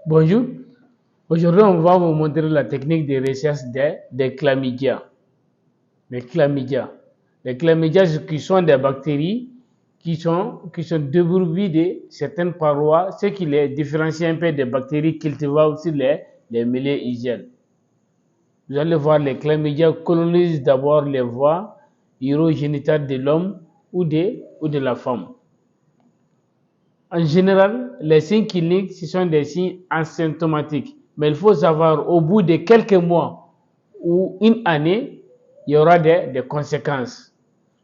Bonjour. Aujourd'hui, on va vous montrer la technique de recherche des chlamydia. Les chlamydia. Les chlamydia, qui sont des bactéries qui sont dépourvues de certaines parois, ce qui les différencie un peu des bactéries cultivables sur les milieux hygiènes. Vous allez voir, les chlamydia colonisent d'abord les voies urogénitales de l'homme ou de la femme. En général, les signes cliniques, ce sont des signes asymptomatiques. Mais il faut savoir, au bout de quelques mois ou une année, il y aura des conséquences.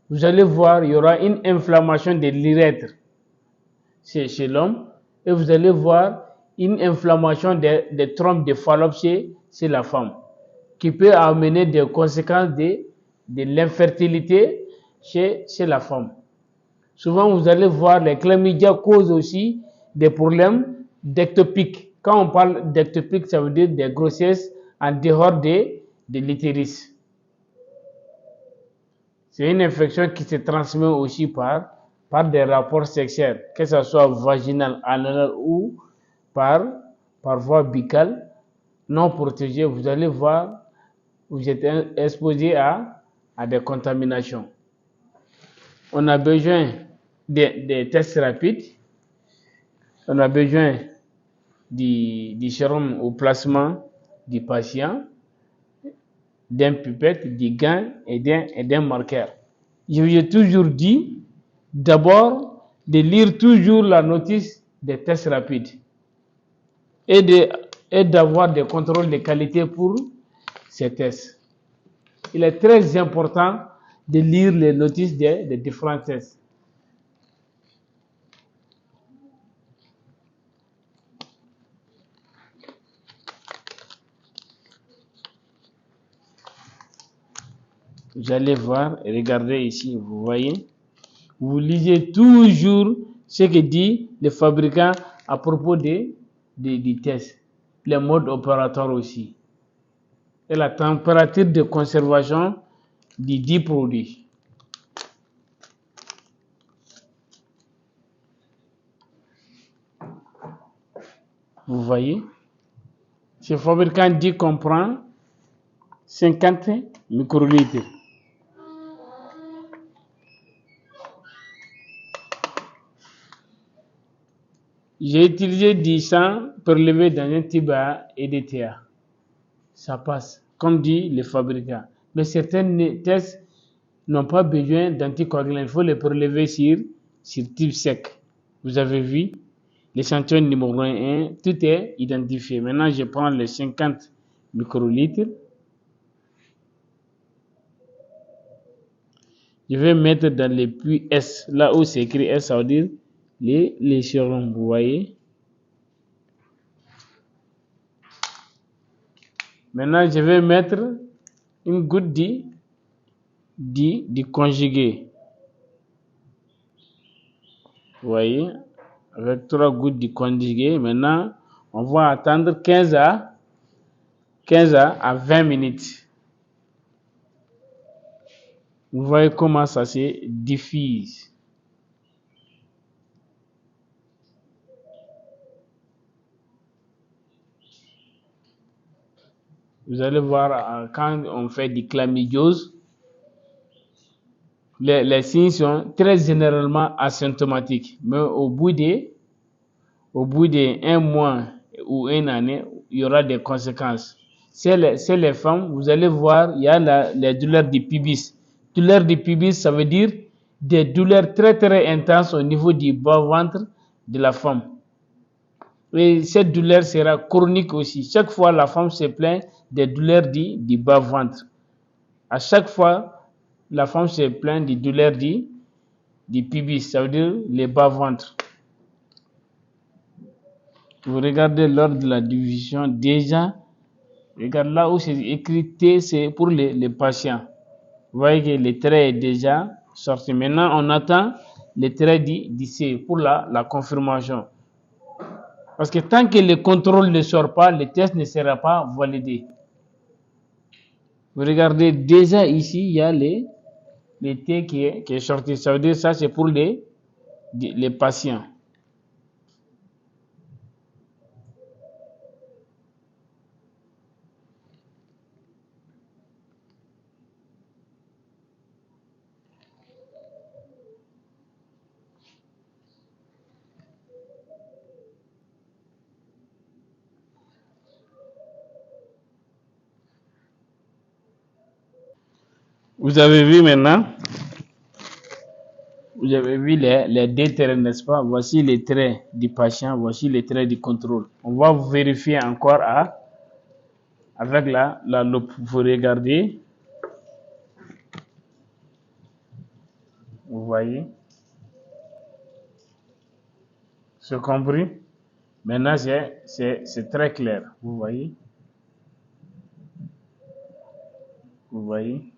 Vous allez voir, il y aura une inflammation de l'urètre chez l'homme et vous allez voir une inflammation des trompes de Fallope chez la femme, qui peut amener des conséquences de l'infertilité chez la femme. Souvent, vous allez voir, les chlamydia causent aussi des problèmes d'ectopique. Quand on parle d'ectopique, ça veut dire des grossesses en dehors de l'utérus. C'est une infection qui se transmet aussi par des rapports sexuels, que ce soit vaginal, anal ou par voie buccale non protégée. Vous allez voir, vous êtes exposé à des contaminations. On a besoin des tests rapides. On a besoin du sérum au placement du patient, d'un pipette, du gant et d'un marqueur. Je vous ai toujours dit, d'abord, de lire toujours la notice des tests rapides et d'avoir des contrôles de qualité pour ces tests. Il est très important de lire les notices des différents tests. Vous allez voir, regardez ici, vous voyez. Vous lisez toujours ce que dit le fabricant à propos des tests, les modes opératoires aussi, et la température de conservation des 10 produits. Vous voyez, ce fabricant dit qu'on prend 50 microlitres. J'ai utilisé du sang prélevé dans un tube à EDTA. Ça passe, comme dit le fabricant. Mais certains tests n'ont pas besoin d'anticoagulants. Il faut les prélever sur tube sec. Vous avez vu, l'échantillon numéro 1, tout est identifié. Maintenant, je prends les 50 microlitres. Je vais mettre dans le puits S, là où c'est écrit S, ça veut dire les sérums, vous voyez. Maintenant, je vais mettre une goutte du conjugué. Vous voyez, avec 3 gouttes du conjugué. Maintenant, on va attendre 15 à 20 minutes. Vous voyez comment ça se diffuse. Vous allez voir, quand on fait du chlamydiose, les signes sont très généralement asymptomatiques. Mais au bout d'un mois ou une année, il y aura des conséquences. Chez les femmes, vous allez voir, il y a les douleurs du pubis. Douleurs du pubis, ça veut dire des douleurs très très intenses au niveau du bas-ventre de la femme. Et cette douleur sera chronique aussi. Chaque fois, la femme se plaint des douleurs du bas-ventre. À chaque fois, la femme se plaint des douleurs du pubis, ça veut dire le bas-ventre. Vous regardez lors de la division, déjà, regarde là où c'est écrit T, c'est pour les patients. Vous voyez que le trait est déjà sorti. Maintenant, on attend le trait du C pour la confirmation. Parce que tant que le contrôle ne sort pas, le test ne sera pas validé. Vous regardez déjà ici, il y a le T qui est sorti. Ça veut dire ça, c'est pour les patients. Vous avez vu maintenant, vous avez vu les deux traits, n'est-ce pas? Voici les traits du patient, voici les traits du contrôle. On va vérifier encore avec la loupe. Vous regardez, vous voyez, c'est compris? Maintenant, c'est très clair, vous voyez? Vous voyez?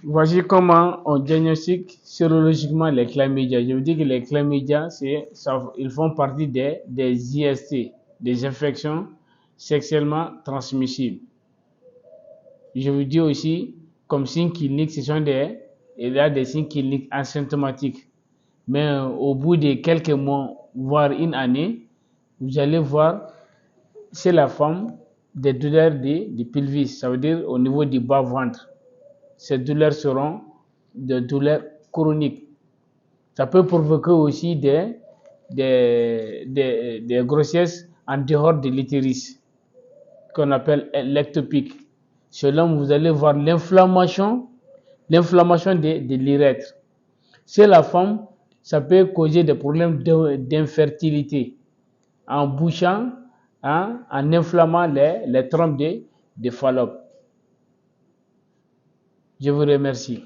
Voici comment on diagnostique sérologiquement les chlamydia. Je vous dis que les chlamydia, ils font partie des IST, des infections sexuellement transmissibles. Je vous dis aussi, comme signes cliniques, il y a des signes cliniques asymptomatiques. Mais au bout de quelques mois, voire une année, vous allez voir chez la femme des douleurs du pelvis, ça veut dire au niveau du bas-ventre. Ces douleurs seront des douleurs chroniques. Ça peut provoquer aussi des grossesses en dehors de l'utérus, qu'on appelle l'ectopique. Chez l'homme, vous allez voir l'inflammation de l'urètre. Chez la femme, ça peut causer des problèmes d'infertilité en bouchant, en inflammant les trompes de Fallope. Je vous remercie.